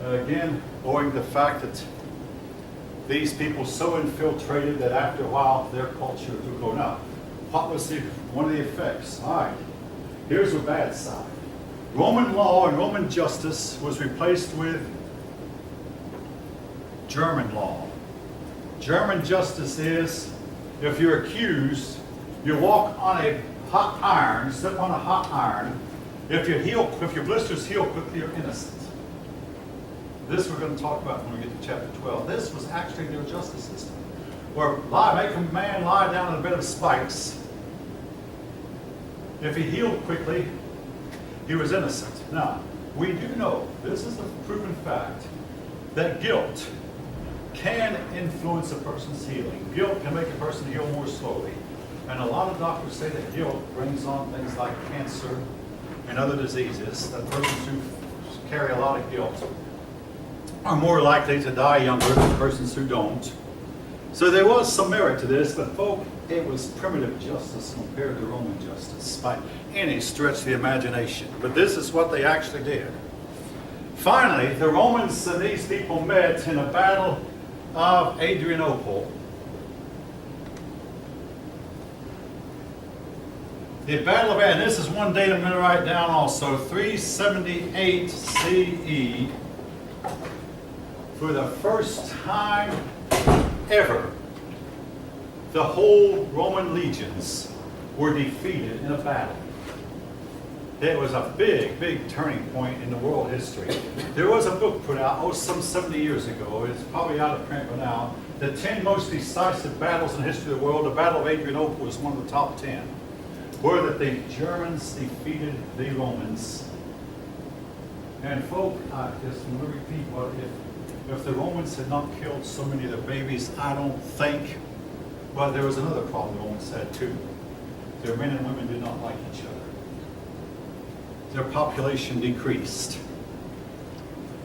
Again, owing to the fact that these people so infiltrated that after a while their culture took on. Now, what was one of the effects? All right, here's the bad side. Roman law and Roman justice was replaced with German law. German justice is, if you're accused, you walk on a hot iron, step on a hot iron. If your blisters heal quickly, you're innocent. This we're going to talk about when we get to chapter 12. This was actually their justice system, where make a man lie down in a bed of spikes. If he healed quickly, he was innocent. Now, we do know, this is a proven fact, that guilt can influence a person's healing. Guilt can make a person heal more slowly. And a lot of doctors say that guilt brings on things like cancer and other diseases. That persons who carry a lot of guilt are more likely to die younger than persons who don't. So there was some merit to this, but folk, it was primitive justice compared to Roman justice by any stretch of the imagination. But this is what they actually did. Finally, the Romans and these people met in a battle of Adrianople. The Battle of and this is one date I'm going to write down also, 378 CE. For the first time ever, the whole Roman legions were defeated in a battle. It was a big, big turning point in the world history. There was a book put out, some 70 years ago, it's probably out of print by now, the 10 most decisive battles in the history of the world. The Battle of Adrianople was one of the top 10, where that the Germans defeated the Romans. And folk, I just want to repeat what if the Romans had not killed so many of their babies, I don't think, but there was another problem the Romans had too. Their men and women did not like each other. Their population decreased.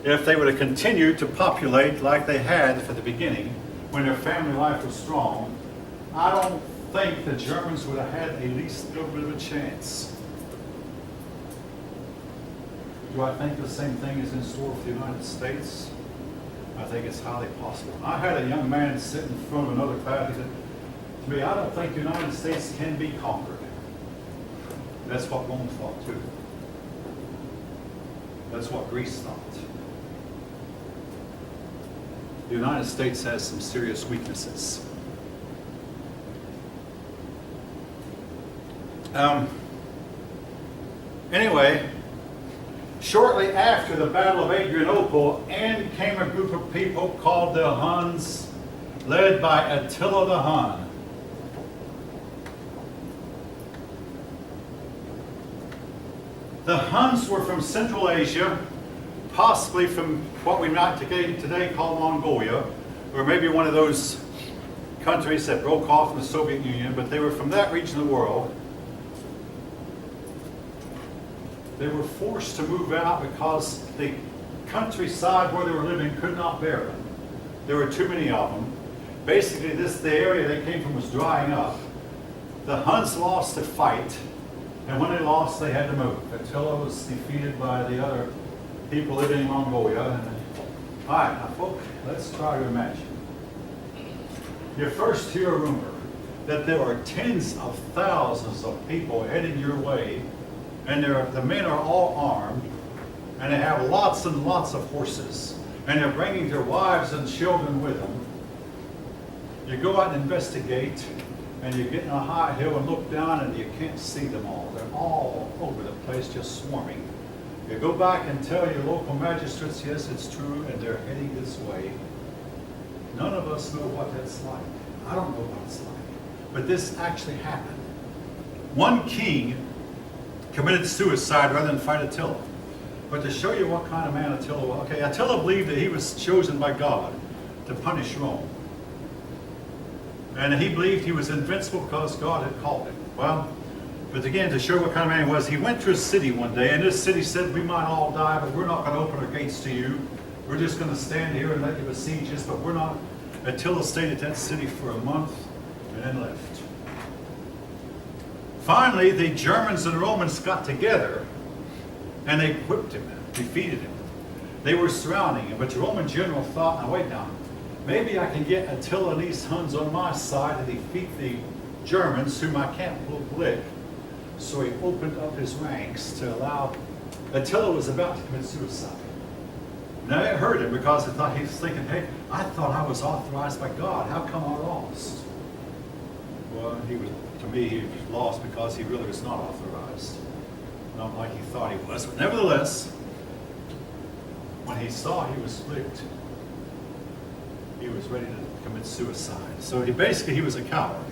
If they would have continued to populate like they had at the beginning, when their family life was strong, I don't think the Germans would have had at least a little bit of a chance. Do I think the same thing is in store for the United States? I think it's highly possible. I had a young man sit in front of another class. He said to me, I don't think the United States can be conquered. That's what Rome thought too. That's what Greece thought. The United States has some serious weaknesses. Anyway, shortly after the Battle of Adrianople, in came a group of people called the Huns, led by Attila the Hun. The Huns were from Central Asia, possibly from what we might today call Mongolia, or maybe one of those countries that broke off from the Soviet Union, but they were from that region of the world. They were forced to move out because the countryside where they were living could not bear them. There were too many of them. Basically, the area they came from was drying up. The Huns lost a fight, and when they lost, they had to move. Attila was defeated by the other people living in Mongolia. All right, now, folks, let's try to imagine. You first hear a rumor that there are tens of thousands of people heading your way, and the men are all armed, and they have lots and lots of horses, and they're bringing their wives and children with them. You go out and investigate, and you get on a high hill and look down, and you can't see them all. They're all over the place, just swarming. You go back and tell your local magistrates, yes, it's true, and they're heading this way. None of us know what that's like. I don't know what it's like. But this actually happened. One king committed suicide rather than fight Attila. But to show you what kind of man Attila was, okay, Attila believed that he was chosen by God to punish Rome. And he believed he was invincible because God had called him. Well, but again, to show what kind of man he was, he went to a city one day, and this city said, we might all die, but we're not going to open our gates to you. We're just going to stand here and let you besiege us, but we're not. Attila stayed at that city for a month and then left. Finally, the Germans and Romans got together, and they whipped him, defeated him. They were surrounding him, but the Roman general thought, now wait now, maybe I can get Attila and these Huns on my side to defeat the Germans whom I can't lick. So he opened up his ranks to allow, Attila was about to commit suicide. Now it hurt him because he was thinking, hey, I thought I was authorized by God. How come I lost? Well, to me, he was lost because he really was not authorized. Not like he thought he was. But nevertheless, when he saw he was licked, he was ready to commit suicide. So he was a coward.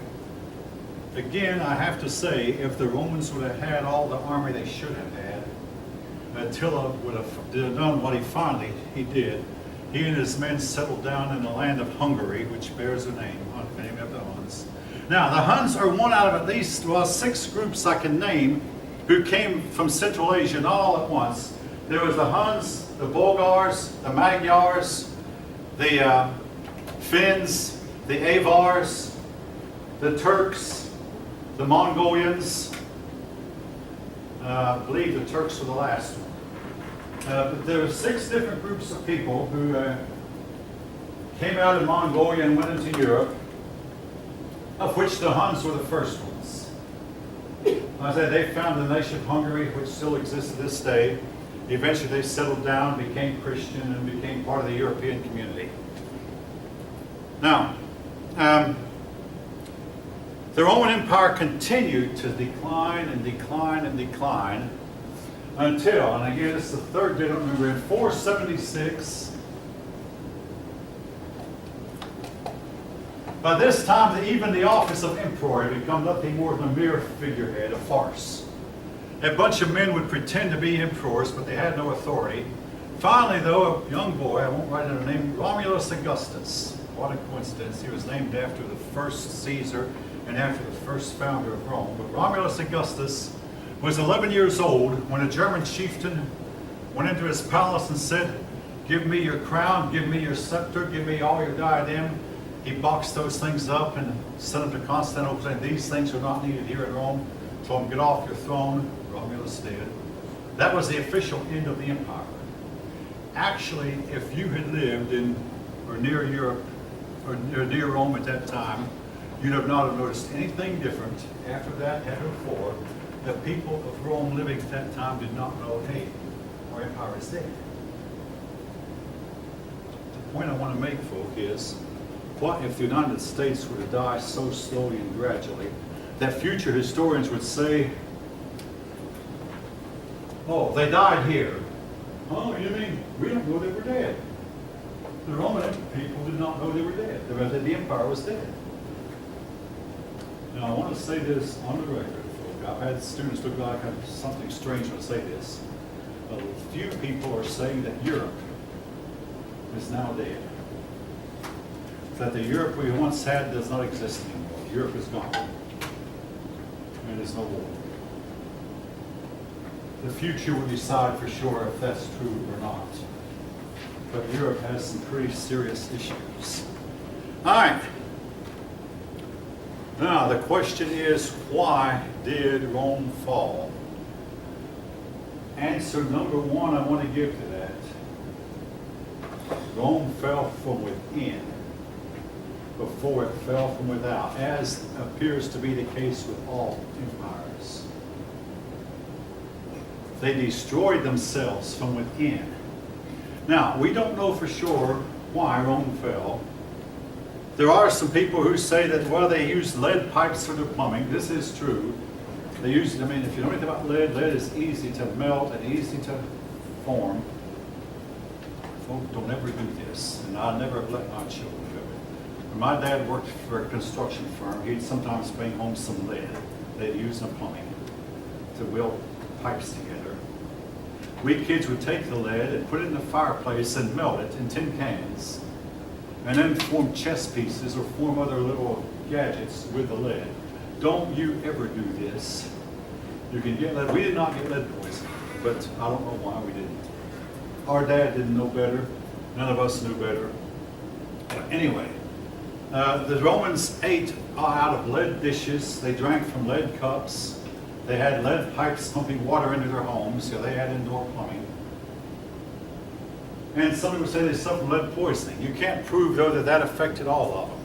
Again, I have to say, if the Romans would have had all the army they should have had, Attila would have done what he did. He and his men settled down in the land of Hungary, which bears a name, named after the Huns. Now, the Huns are one out of at least, 6 groups I can name who came from Central Asia, not all at once. There was the Huns, the Bulgars, the Magyars, the Finns, the Avars, the Turks, the Mongolians. I believe the Turks were the last one. But there were 6 different groups of people who came out of Mongolia and went into Europe, of which the Huns were the first ones. I said they founded the nation of Hungary, which still exists to this day. Eventually they settled down, became Christian, and became part of the European community. Now, the Roman Empire continued to decline and decline and decline until, and again, this is the third date, I don't remember, in 476. By this time, even the office of emperor had become nothing more than a mere figurehead, a farce. A bunch of men would pretend to be emperors, but they had no authority. Finally, though, a young boy, I won't write down the name, Romulus Augustus. What a coincidence. He was named after the first Caesar and after the first founder of Rome. But Romulus Augustus was 11 years old when a German chieftain went into his palace and said, give me your crown, give me your scepter, give me all your diadem. He boxed those things up and sent them to Constantinople saying, these things are not needed here in Rome. Told him, get off your throne. Romulus did. That was the official end of the empire. Actually, if you had lived in or near Europe or near Rome at that time, you'd have not have noticed anything different after that and before. The people of Rome living at that time did not know, hey, our empire is dead. The point I want to make, folk, is what if the United States were to die so slowly and gradually that future historians would say, oh, they died here. Oh, you mean we don't know they were dead? The Roman people did not know they were dead. The empire was dead. Now, I want to say this on the record. I've had students look like I have something strange when I say this. A few people are saying that Europe is now dead. That the Europe we once had does not exist anymore. Europe is gone. And there's no war. The future will decide for sure if that's true or not. But Europe has some pretty serious issues. All right. Now, the question is, why did Rome fall? Answer number 1 I want to give to that. Rome fell from within before it fell from without, as appears to be the case with all empires. They destroyed themselves from within. Now, we don't know for sure why Rome fell. There are some people who say that, well, they used lead pipes for their plumbing. This is true. They used, if you know anything about lead, lead is easy to melt and easy to form. Folks, don't ever do this. And I never let my children do it. When my dad worked for a construction firm, he'd sometimes bring home some lead they'd use in plumbing to weld pipes together. We kids would take the lead and put it in the fireplace and melt it in tin cans, and then form chess pieces or form other little gadgets with the lead. Don't you ever do this. You can get lead. We did not get lead poisoning, but I don't know why we didn't. Our dad didn't know better. None of us knew better. Anyway, the Romans ate out of lead dishes. They drank from lead cups. They had lead pipes pumping water into their homes, so they had indoor plumbing. And some people say they suffered from lead poisoning. You can't prove, though, that that affected all of them.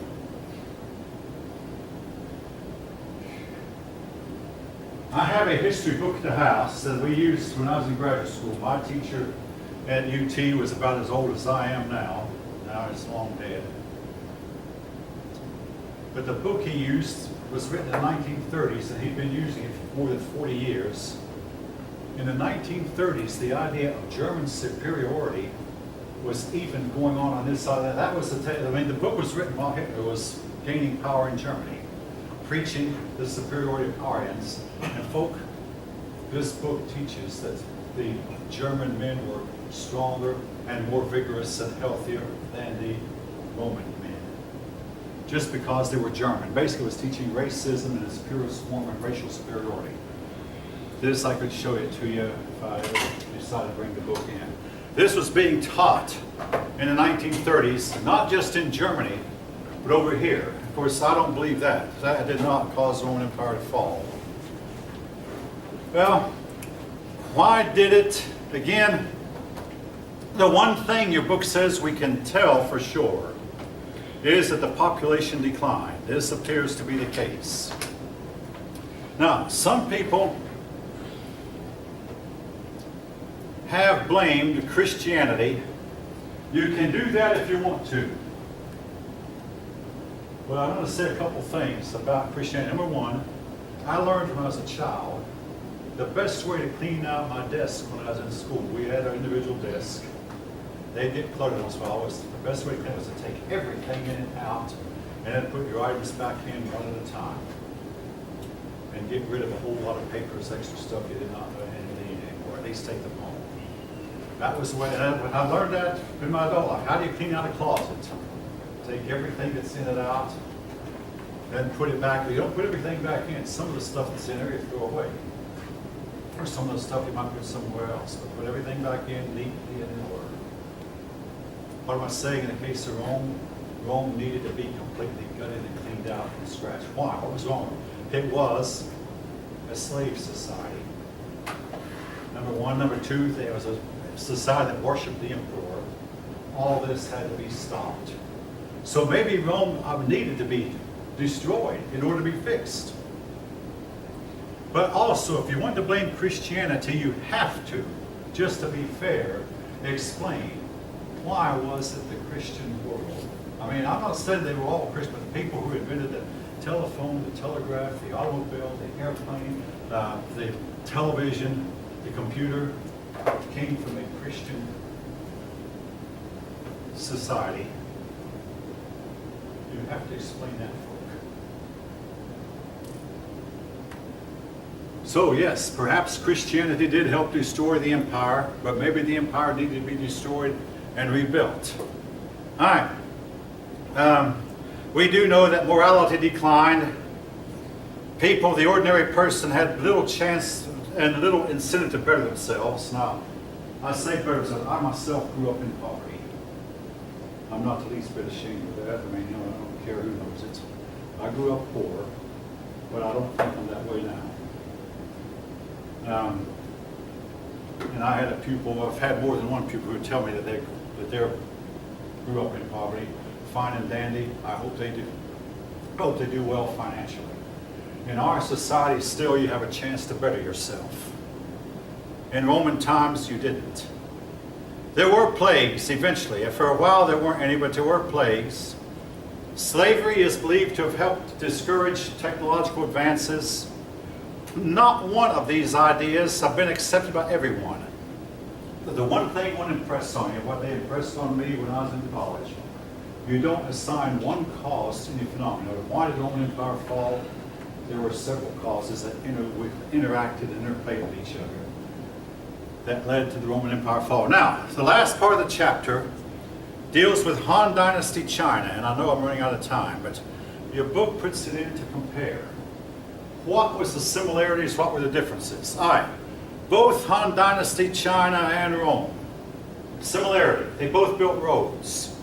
I have a history book at the house that we used when I was in graduate school. My teacher at UT was about as old as I am now. Now he's long dead. But the book he used was written in the 1930s, and he'd been using it for more than 40 years. In the 1930s, the idea of German superiority was even going on this side. That was the book was written while Hitler was gaining power in Germany, preaching the superiority of Aryans. And folk, this book teaches that the German men were stronger and more vigorous and healthier than the Roman men, just because they were German. Basically, it was teaching racism in its purest form and racial superiority. This I could show it to you if I decided to bring the book in. This was being taught in the 1930s, not just in Germany, but over here. Of course, I don't believe that. That did not cause the Roman Empire to fall. Well, why did it? Again, the one thing your book says we can tell for sure is that the population declined. This appears to be the case. Now, some people have blamed Christianity. You can do that if you want to. Well, I'm going to say a couple things about Christianity. Number one, I learned when I was a child the best way to clean out my desk when I was in school. We had our individual desk. They'd get cluttered once in a while. The best way to clean it was to take everything in and out and then put your items back in one at a time. And get rid of a whole lot of papers, extra stuff you did not need anymore, at least take them home. That was the way, and I learned that in my adult life. How do you clean out a closet? Take everything that's in it out, then put it back. You don't put everything back in. Some of the stuff that's in there you throw away. Or some of the stuff you might put somewhere else. But put everything back in neatly and in order. What am I saying in the case of Rome? Rome needed to be completely gutted and cleaned out from scratch. Why? What was wrong? It was a slave society. Number one. Number two, there was a society that worshipped the emperor. All this had to be stopped. So maybe Rome needed to be destroyed in order to be fixed. But also, if you want to blame Christianity, you have to, just to be fair, explain why was it the Christian world? I mean, I'm not saying they were all Christian, but the people who invented the telephone, the telegraph, the automobile, the airplane, the television, the computer, came from a Christian society. You have to explain that, folk. So yes, perhaps Christianity did help destroy the empire, but maybe the empire needed to be destroyed and rebuilt. All right. We do know that morality declined. People, the ordinary person, had little chance and little incentive to better themselves. Now, I say better themselves. I myself grew up in poverty. I'm not the least bit ashamed of that. I mean, you know, I don't care who knows it. I grew up poor, but I don't think I'm that way now. And I had a pupil, I've had more than one pupil who tell me that they grew up in poverty, fine and dandy. I hope they do. I hope they do well financially. In our society, still, you have a chance to better yourself. In Roman times, you didn't. There were plagues eventually. For a while, there weren't any, but there were plagues. Slavery is believed to have helped discourage technological advances. Not one of these ideas have been accepted by everyone. But the one thing I want to impress on you, what they impressed on me when I was in college, you don't assign one cause to any phenomenon. Why did the Roman Empire fall? There were several causes that interacted and interplayed with each other that led to the Roman Empire fall. Now, the last part of the chapter deals with Han Dynasty China, and I know I'm running out of time, but your book puts it in to compare. What was the similarities? What were the differences? All right. Both Han Dynasty China and Rome. Similarity. They both built roads.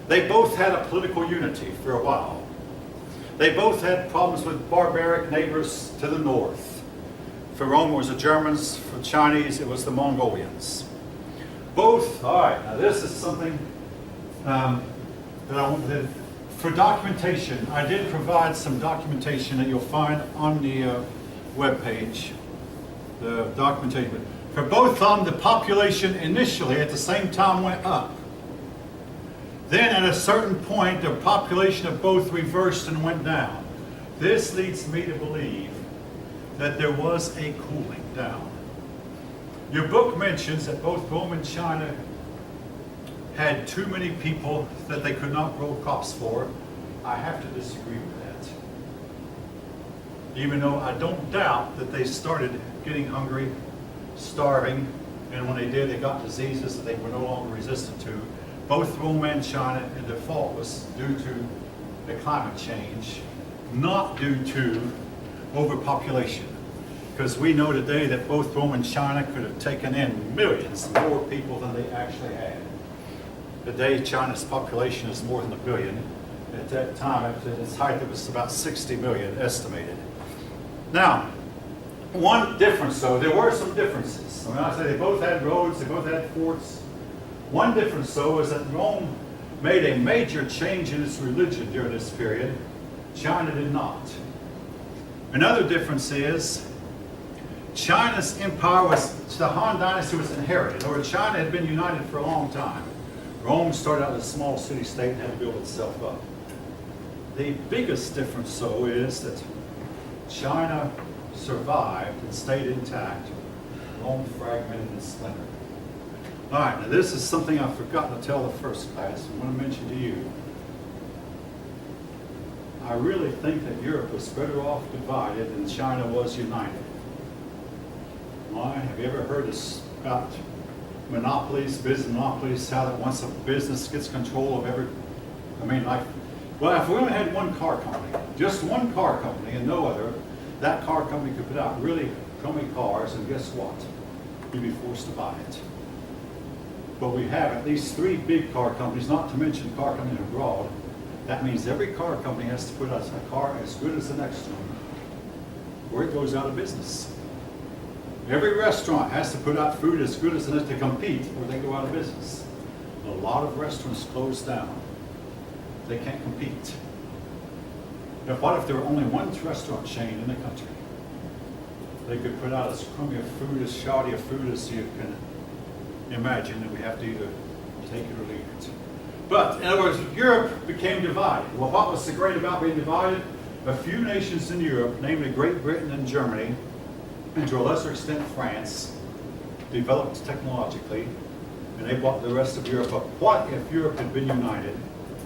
They both had a political unity for a while. They both had problems with barbaric neighbors to the north. For Rome, it was the Germans. For Chinese, it was the Mongolians. Both, all right, now this is something that I wanted for documentation. I did provide some documentation that you'll find on the web page, the documentation. For both of them, the population initially at the same time went up. Then at a certain point, the population of both reversed and went down. This leads me to believe that there was a cooling down. Your book mentions that both Rome and China had too many people that they could not grow crops for. I have to disagree with that. Even though I don't doubt that they started getting hungry, starving, and when they did, they got diseases that they were no longer resistant to. Both Rome and China, and their fault was due to the climate change, not due to overpopulation. Because we know today that both Rome and China could have taken in millions more people than they actually had. Today, China's population is more than 1 billion. At that time, at its height, it was about 60 million estimated. Now, one difference though, there were some differences. When I say they both had roads, they both had forts. One difference though is that Rome made a major change in its religion during this period. China did not. Another difference is China's empire the Han Dynasty was inherited, or China had been united for a long time. Rome started out as a small city-state and had to build itself up. The biggest difference, though, is that China survived and stayed intact. Rome fragmented and splintered. All right, now this is something I forgot to tell the first class. I want to mention to you. I really think that Europe was better off divided than China was united. Why? Have you ever heard about monopolies, business monopolies, how that once a business gets control of every, well, if we only had one car company, just one car company and no other, that car company could put out really crummy cars, and guess what? You'd be forced to buy it. But we have at least 3 big car companies, not to mention car companies abroad. That means every car company has to put out a car as good as the next one, or it goes out of business. Every restaurant has to put out food as good as the next to compete, or they go out of business. A lot of restaurants close down. They can't compete. Now, what if there were only one restaurant chain in the country? They could put out as crummy of food, as shoddy of food as you can imagine, and we have to either take it or leave it. But, in other words, Europe became divided. Well, what was so great about being divided? A few nations in Europe, namely Great Britain and Germany, and to a lesser extent France, developed technologically, and they brought the rest of Europe up. What if Europe had been united,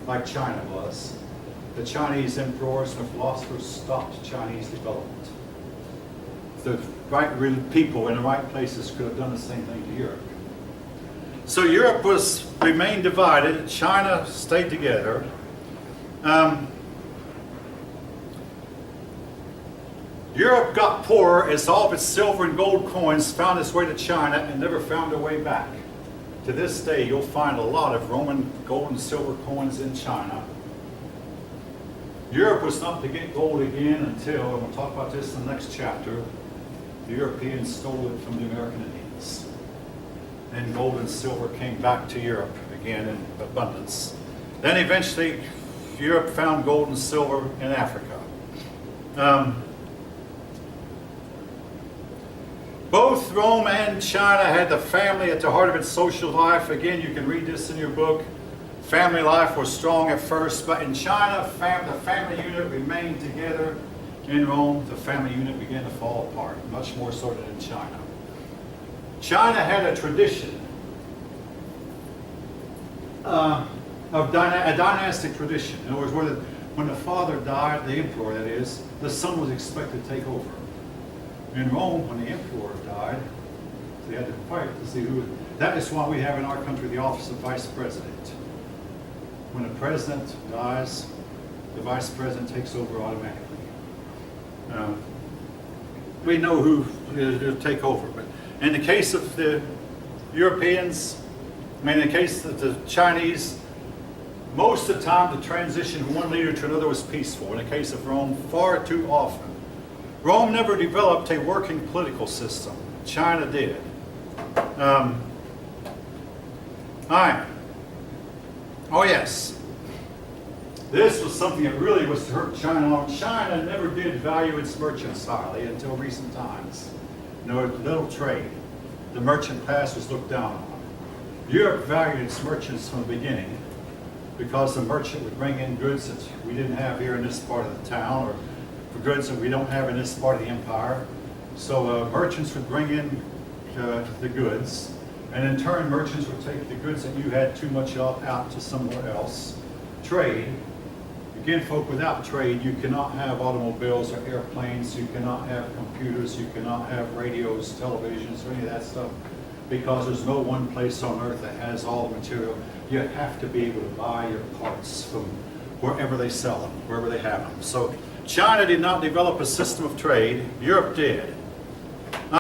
like China was? The Chinese emperors and philosophers stopped Chinese development. The right people in the right places could have done the same thing to Europe. So Europe remained divided. China stayed together. Europe got poorer as all of its silver and gold coins found its way to China and never found their way back. To this day, you'll find a lot of Roman gold and silver coins in China. Europe was not to get gold again until, and we'll talk about this in the next chapter, the Europeans stole it from the American Indians. And gold and silver came back to Europe again in abundance. Then eventually, Europe found gold and silver in Africa. Both Rome and China had the family at the heart of its social life. Again, you can read this in your book. Family life was strong at first, but in China, the family unit remained together. In Rome, the family unit began to fall apart, much more so than in China. China had a tradition a dynastic tradition. In other words, when the father died, the emperor that is, the son was expected to take over. In Rome, when the emperor died, they had to fight to see who. That is why we have in our country the office of vice president. When the president dies, the vice president takes over automatically. We know who will take over, but in the case of the Europeans, in the case of the Chinese, most of the time the transition from one leader to another was peaceful. In the case of Rome, far too often. Rome never developed a working political system. China did. All right. Oh yes. This was something that really was to hurt China. China never did value its merchants highly until recent times. No little trade. The merchant class was looked down on. Europe valued its merchants from the beginning because the merchant would bring in goods that we didn't have here in this part of the town, or for goods that we don't have in this part of the empire. So merchants would bring in the goods, and in turn merchants would take the goods that you had too much of out to somewhere else. Trade. Again, folk, without trade, you cannot have automobiles or airplanes, you cannot have computers, you cannot have radios, televisions, or any of that stuff, because there's no one place on earth that has all the material. You have to be able to buy your parts from wherever they sell them, wherever they have them. So China did not develop a system of trade, Europe did.